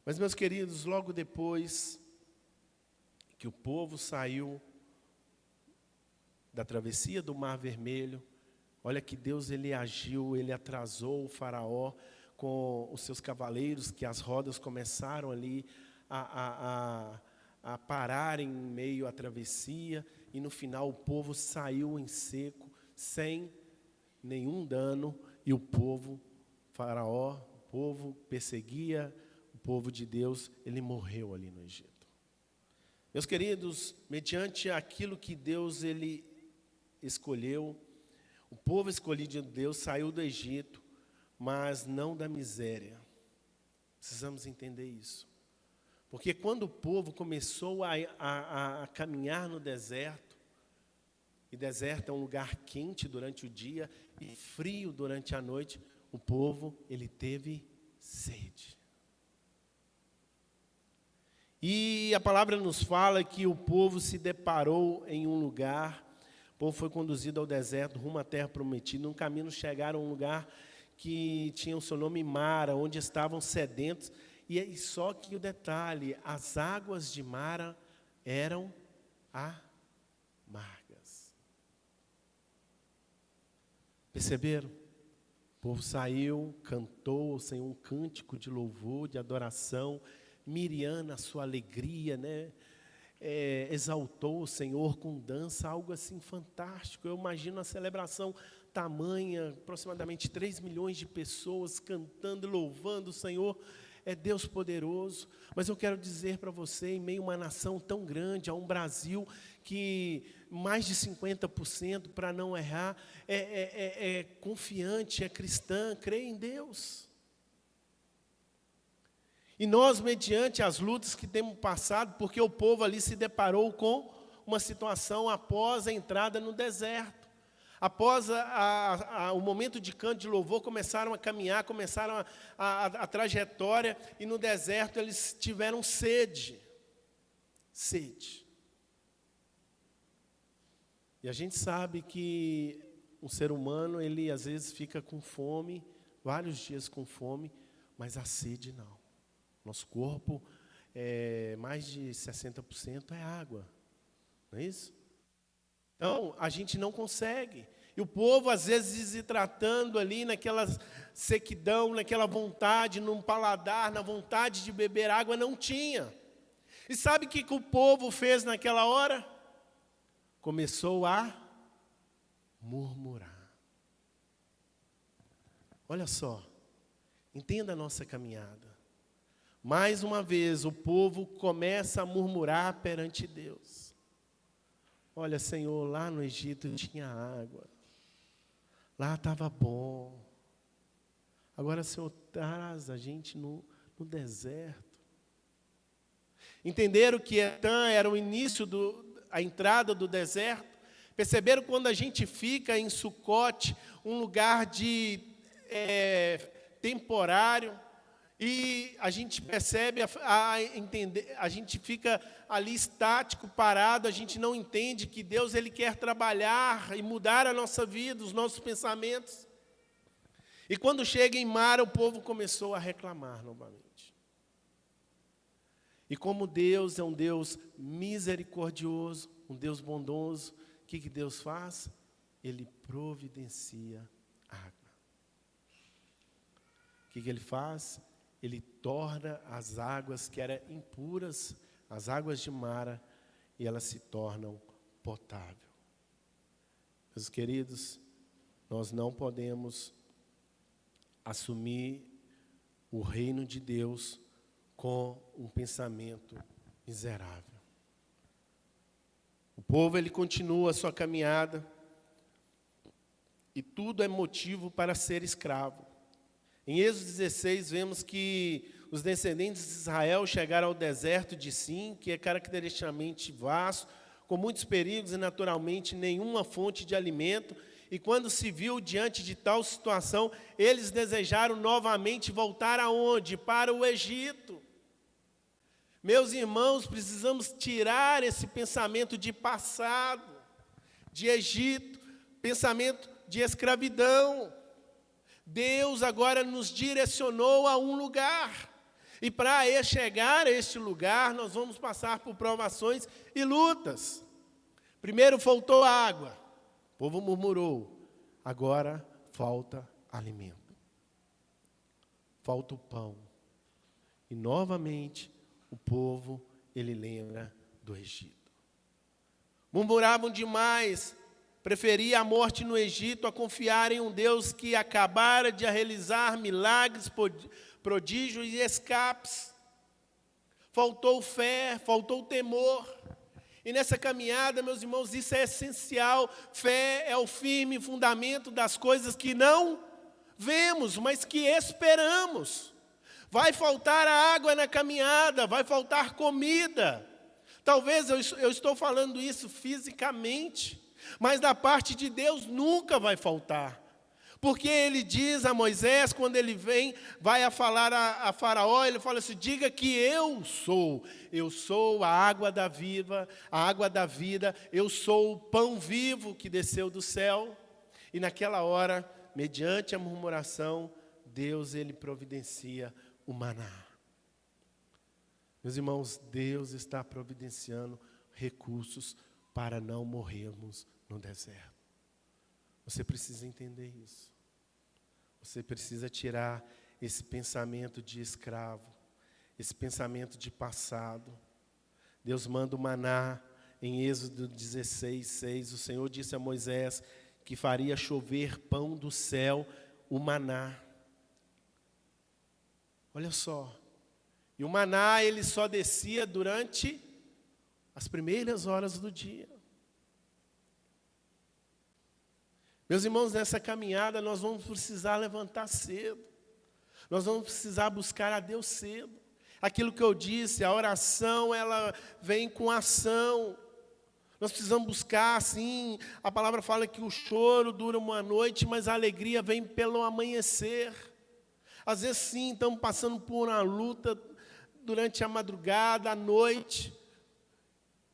Mas, meus queridos, logo depois que o povo saiu da travessia do Mar Vermelho, olha que Deus ele agiu, ele atrasou o faraó com os seus cavaleiros, que as rodas começaram ali a parar em meio à travessia, e no final o povo saiu em seco, sem nenhum dano, e o povo, faraó, o povo perseguia o povo de Deus, ele morreu ali no Egito. Meus queridos, mediante aquilo que Deus ele escolheu, o povo escolhido de Deus saiu do Egito, mas não da miséria. Precisamos entender isso. Porque quando o povo começou a caminhar no deserto, e deserto é um lugar quente durante o dia e frio durante a noite, o povo, ele teve sede. E a palavra nos fala que o povo se deparou em um lugar, o povo foi conduzido ao deserto, rumo à terra prometida, num caminho chegaram a um lugar que tinha o seu nome Mara, onde estavam sedentos. E só que o detalhe, as águas de Mara eram amargas. Perceberam? O povo saiu, cantou ao Senhor um cântico de louvor, de adoração. Miriam, na sua alegria, né? Exaltou o Senhor com dança, algo assim fantástico. Eu imagino a celebração tamanha, aproximadamente 3 milhões de pessoas cantando e louvando o Senhor. É Deus poderoso, mas eu quero dizer para você, em meio a uma nação tão grande, a um Brasil que mais de 50%, para não errar, é confiante, é cristã, crê em Deus. E nós, mediante as lutas que temos passado, porque o povo ali se deparou com uma situação após a entrada no deserto. Após o momento de canto de louvor, começaram a caminhar, começaram a trajetória, e no deserto eles tiveram sede. Sede. E a gente sabe que um ser humano, ele às vezes fica com fome, vários dias com fome, mas a sede não. Nosso corpo, mais de 60% é água, não é isso? Então, a gente não consegue. E o povo, às vezes, desidratando ali, naquela sequidão, naquela vontade, num paladar, na vontade de beber água, não tinha. E sabe o que o povo fez naquela hora? Começou a murmurar. Olha só, entenda a nossa caminhada. Mais uma vez, o povo começa a murmurar perante Deus. Olha, Senhor, lá no Egito tinha água. Lá estava bom. Agora, Senhor, traz a gente no deserto. Entenderam que Etã era o início, a entrada do deserto? Perceberam quando a gente fica em Sucote, um lugar de temporário, e a gente percebe, entender, a gente fica ali estático, parado, a gente não entende que Deus ele quer trabalhar e mudar a nossa vida, os nossos pensamentos. E quando chega em Mara, o povo começou a reclamar novamente. E como Deus é um Deus misericordioso, um Deus bondoso, o que Deus faz? Ele providencia água. O que Ele faz? Ele torna as águas que eram impuras, as águas de Mara, e elas se tornam potáveis. Meus queridos, nós não podemos assumir o reino de Deus com um pensamento miserável. O povo ele continua a sua caminhada e tudo é motivo para ser escravo. Em Êxodo 16 vemos que os descendentes de Israel chegaram ao deserto de Sim, que é caracteristicamente vasto, com muitos perigos e naturalmente nenhuma fonte de alimento. E quando se viu diante de tal situação, eles desejaram novamente voltar aonde? Para o Egito. Meus irmãos, precisamos tirar esse pensamento de passado, de Egito, pensamento de escravidão. Deus agora nos direcionou a um lugar. E para chegar a este lugar, nós vamos passar por provações e lutas. Primeiro faltou água. O povo murmurou. Agora falta alimento. Falta o pão. E novamente o povo, ele lembra do Egito. Murmuravam demais, preferia a morte no Egito a confiar em um Deus que acabara de realizar milagres, prodígios e escapes. Faltou fé, faltou temor. E nessa caminhada, meus irmãos, isso é essencial. Fé é o firme fundamento das coisas que não vemos, mas que esperamos. Vai faltar água na caminhada, vai faltar comida. Talvez eu estou falando isso fisicamente, mas da parte de Deus nunca vai faltar. Porque Ele diz a Moisés, quando ele vem, vai a falar a Faraó, ele fala assim, diga que eu sou a água da vida, eu sou o pão vivo que desceu do céu. E naquela hora, mediante a murmuração, Deus ele providencia o maná. Meus irmãos, Deus está providenciando recursos para não morrermos no deserto. Você precisa entender isso. Você precisa tirar esse pensamento de escravo, esse pensamento de passado. Deus manda o maná em Êxodo 16, 6. O Senhor disse a Moisés que faria chover pão do céu, o maná. Olha só. E o maná, ele só descia durante as primeiras horas do dia. Meus irmãos, nessa caminhada nós vamos precisar levantar cedo. Nós vamos precisar buscar a Deus cedo. Aquilo que eu disse, a oração, ela vem com ação. Nós precisamos buscar, sim, a palavra fala que o choro dura uma noite, mas a alegria vem pelo amanhecer. Às vezes, sim, estamos passando por uma luta durante a madrugada, à noite,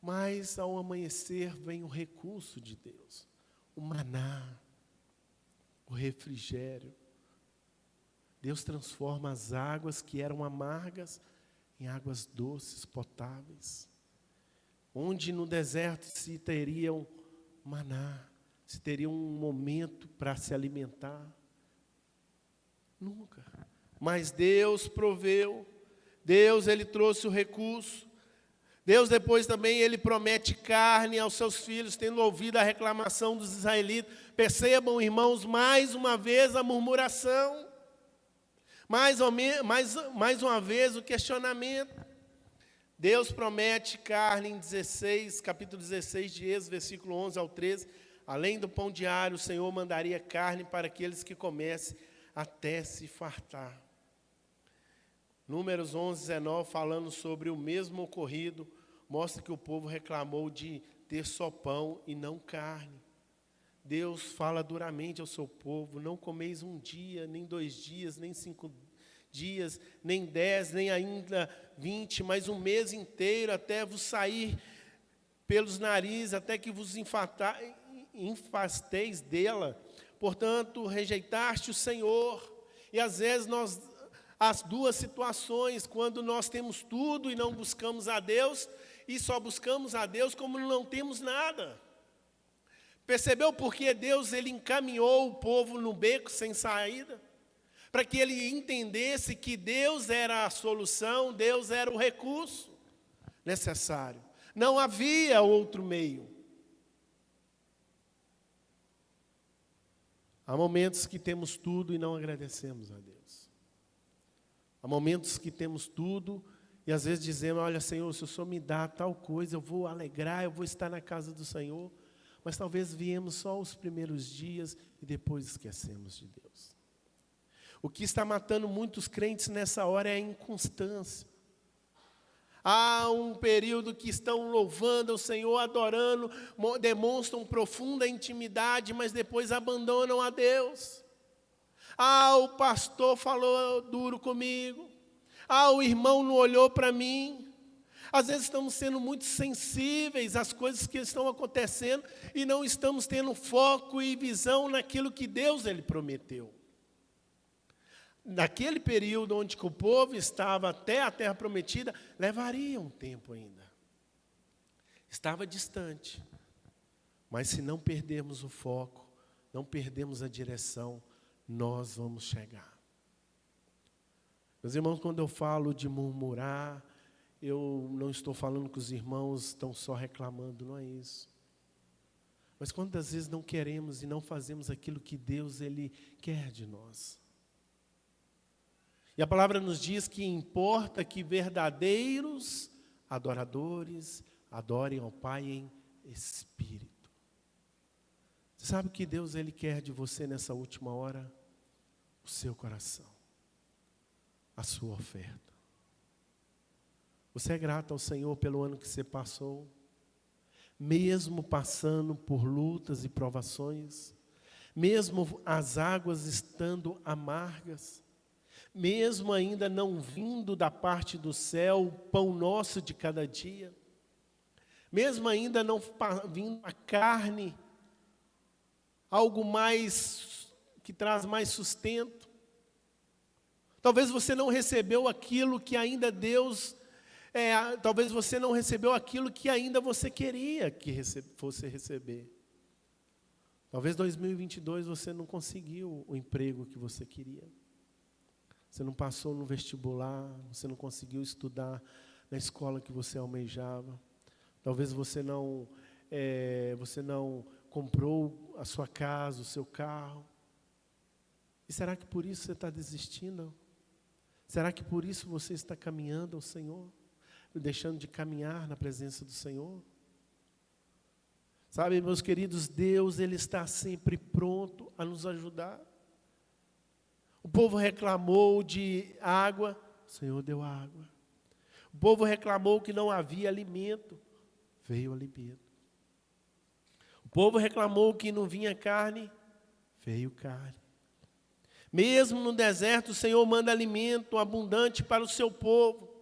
mas ao amanhecer vem o recurso de Deus, o maná, o refrigério. Deus transforma as águas que eram amargas em águas doces, potáveis. Onde no deserto se teria um maná, se teria um momento para se alimentar. Nunca. Mas Deus proveu. Deus, ele trouxe o recurso. Deus depois também, ele promete carne aos seus filhos, tendo ouvido a reclamação dos israelitas. Percebam, irmãos, mais uma vez a murmuração. Mais uma vez o questionamento. Deus promete carne em capítulo 16 de Êxodo, versículo 11 ao 13. Além do pão diário, o Senhor mandaria carne para aqueles que comessem até se fartar. Números 11, 19, falando sobre o mesmo ocorrido, mostra que o povo reclamou de ter só pão e não carne. Deus fala duramente ao seu povo: não comeis um dia, nem 2 dias, nem 5 dias, nem 10, nem ainda 20, mas um mês inteiro, até vos sair pelos narizes, até que vos enfasteis dela. Portanto, rejeitaste o Senhor. E às vezes as duas situações, quando nós temos tudo e não buscamos a Deus, e só buscamos a Deus como não temos nada. Percebeu porque Deus ele encaminhou o povo no beco sem saída? Para que ele entendesse que Deus era a solução, Deus era o recurso necessário. Não havia outro meio. Há momentos que temos tudo e não agradecemos a Deus. Há momentos que temos tudo e às vezes dizemos: olha, Senhor, se o Senhor me dá tal coisa, eu vou alegrar, eu vou estar na casa do Senhor. Mas talvez viemos só os primeiros dias e depois esquecemos de Deus. O que está matando muitos crentes nessa hora é a inconstância. Há um período que estão louvando ao Senhor, adorando, demonstram profunda intimidade, mas depois abandonam a Deus. O pastor falou duro comigo. O irmão não olhou para mim. Às vezes estamos sendo muito sensíveis às coisas que estão acontecendo e não estamos tendo foco e visão naquilo que Deus ele prometeu. Naquele período onde que o povo estava até a terra prometida, levaria um tempo ainda. Estava distante. Mas se não perdermos o foco, não perdermos a direção, nós vamos chegar. Meus irmãos, quando eu falo de murmurar, eu não estou falando que os irmãos estão só reclamando, não é isso. Mas quantas vezes não queremos e não fazemos aquilo que Deus ele quer de nós? E a palavra nos diz que importa que verdadeiros adoradores adorem ao Pai em espírito. Você sabe o que Deus ele quer de você nessa última hora? O seu coração, a sua oferta. Você é grato ao Senhor pelo ano que você passou? Mesmo passando por lutas e provações, mesmo as águas estando amargas, mesmo ainda não vindo da parte do céu o pão nosso de cada dia, mesmo ainda não vindo a carne, algo mais que traz mais sustento, talvez você não recebeu aquilo que ainda Deus, talvez você não recebeu aquilo que ainda você queria que fosse receber. Talvez 2022 você não conseguiu o emprego que você queria. Você não passou no vestibular, você não conseguiu estudar na escola que você almejava. Talvez você não comprou a sua casa, o seu carro. E será que por isso você está desistindo? Será que por isso você está caminhando ao Senhor? Deixando de caminhar na presença do Senhor? Sabe, meus queridos, Deus ele está sempre pronto a nos ajudar. O povo reclamou de água, o Senhor deu água. O povo reclamou que não havia alimento, veio alimento. O povo reclamou que não vinha carne, veio carne. Mesmo no deserto, o Senhor manda alimento abundante para o seu povo.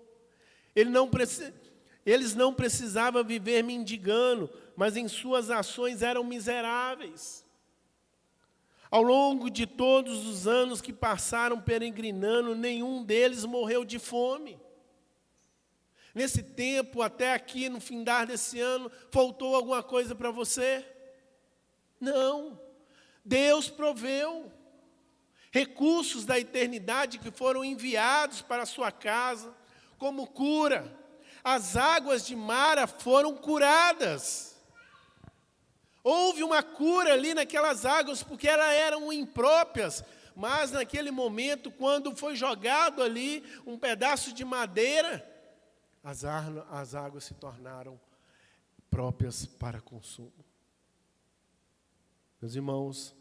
Eles não precisavam viver mendigando, mas em suas ações eram miseráveis. Ao longo de todos os anos que passaram peregrinando, nenhum deles morreu de fome. Nesse tempo, até aqui no findar desse ano, faltou alguma coisa para você? Não. Deus proveu recursos da eternidade que foram enviados para a sua casa, como cura. As águas de Mara foram curadas. Houve uma cura ali naquelas águas, porque elas eram impróprias, mas naquele momento, quando foi jogado ali um pedaço de madeira, as águas se tornaram próprias para consumo. Meus irmãos,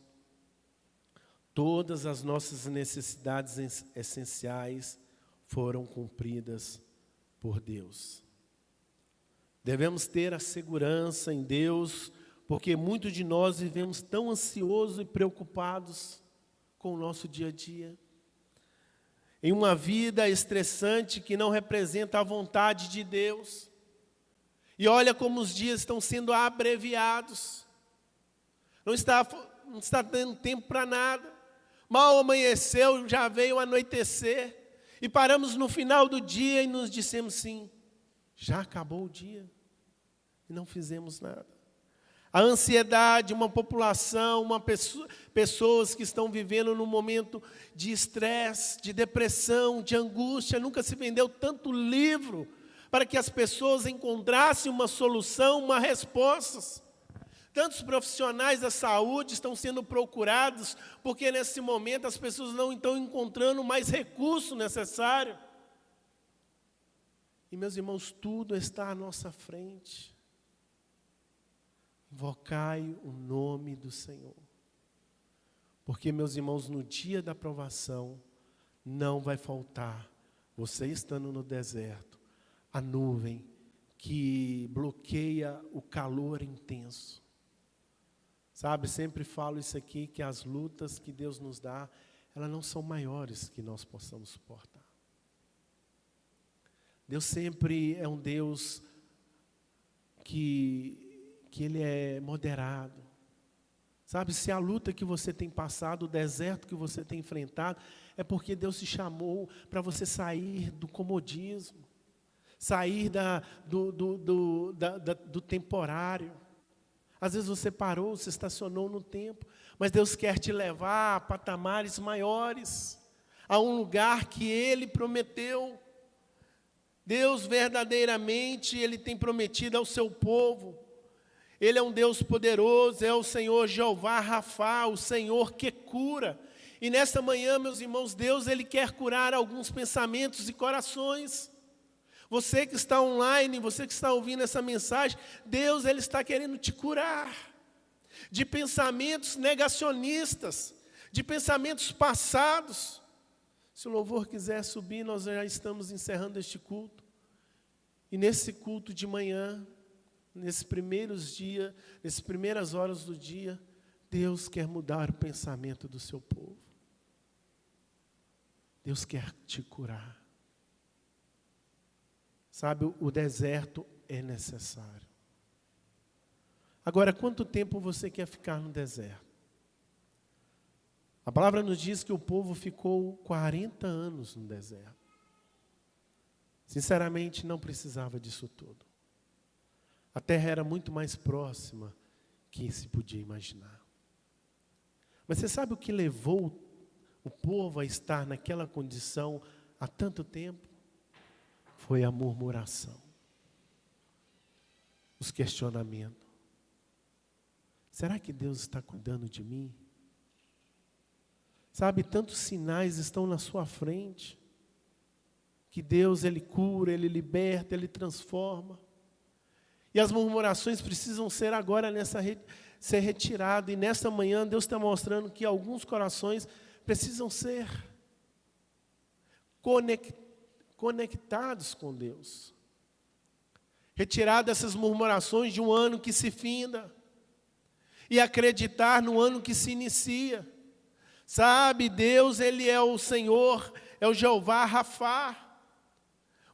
todas as nossas necessidades essenciais foram cumpridas por Deus. Devemos ter a segurança em Deus, porque muitos de nós vivemos tão ansiosos e preocupados com o nosso dia a dia. Em uma vida estressante que não representa a vontade de Deus. E olha como os dias estão sendo abreviados. Não está dando tempo para nada. Mal amanheceu, já veio o anoitecer. E paramos no final do dia e nos dissemos sim, já acabou o dia. E não fizemos nada. A ansiedade, uma população, pessoas que estão vivendo num momento de estresse, de depressão, de angústia. Nunca se vendeu tanto livro para que as pessoas encontrassem uma solução, uma resposta. Tantos profissionais da saúde estão sendo procurados, porque nesse momento as pessoas não estão encontrando mais recurso necessário. E meus irmãos, tudo está à nossa frente. Invocai o nome do Senhor. Porque, meus irmãos, no dia da provação, não vai faltar, você estando no deserto, a nuvem que bloqueia o calor intenso. Sabe, sempre falo isso aqui, que as lutas que Deus nos dá, elas não são maiores que nós possamos suportar. Deus sempre é um Deus que Ele é moderado. Sabe, se a luta que você tem passado, o deserto que você tem enfrentado, é porque Deus te chamou para você sair do comodismo, sair do temporário. Às vezes você parou, se estacionou no tempo, mas Deus quer te levar a patamares maiores, a um lugar que Ele prometeu. Deus verdadeiramente, Ele tem prometido ao seu povo. Ele é um Deus poderoso, é o Senhor Jeová Rafá, o Senhor que cura. E nesta manhã, meus irmãos, Deus Ele quer curar alguns pensamentos e corações. Você que está online, você que está ouvindo essa mensagem, Deus Ele está querendo te curar de pensamentos negacionistas, de pensamentos passados. Se o louvor quiser subir, nós já estamos encerrando este culto. E nesse culto de manhã, nesses primeiros dias, nessas primeiras horas do dia, Deus quer mudar o pensamento do seu povo. Deus quer te curar. Sabe, o deserto é necessário. Agora, quanto tempo você quer ficar no deserto? A palavra nos diz que o povo ficou 40 anos no deserto. Sinceramente, não precisava disso tudo. A terra era muito mais próxima que se podia imaginar. Mas você sabe o que levou o povo a estar naquela condição há tanto tempo? Foi a murmuração, os questionamentos. Será que Deus está cuidando de mim? Sabe, tantos sinais estão na sua frente, que Deus, Ele cura, Ele liberta, Ele transforma. E as murmurações precisam ser agora ser retiradas. E nesta manhã Deus está mostrando que alguns corações precisam ser conectados com Deus. Retirar dessas murmurações de um ano que se finda. E acreditar no ano que se inicia. Sabe, Deus, Ele é o Senhor, é o Jeová Rafá.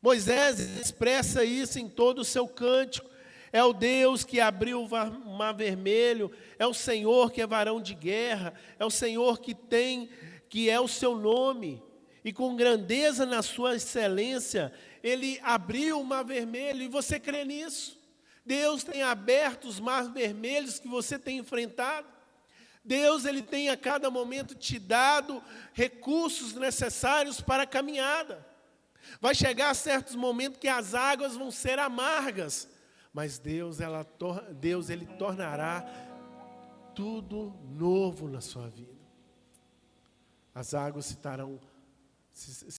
Moisés expressa isso em todo o seu cântico. É o Deus que abriu o mar vermelho, é o Senhor que é varão de guerra, é o Senhor que é o seu nome. E com grandeza na sua excelência, Ele abriu o mar vermelho, e você crê nisso? Deus tem aberto os mares vermelhos que você tem enfrentado. Deus, Ele tem a cada momento te dado recursos necessários para a caminhada. Vai chegar certos momentos que as águas vão ser amargas, mas Deus, Ele tornará tudo novo na sua vida. As águas se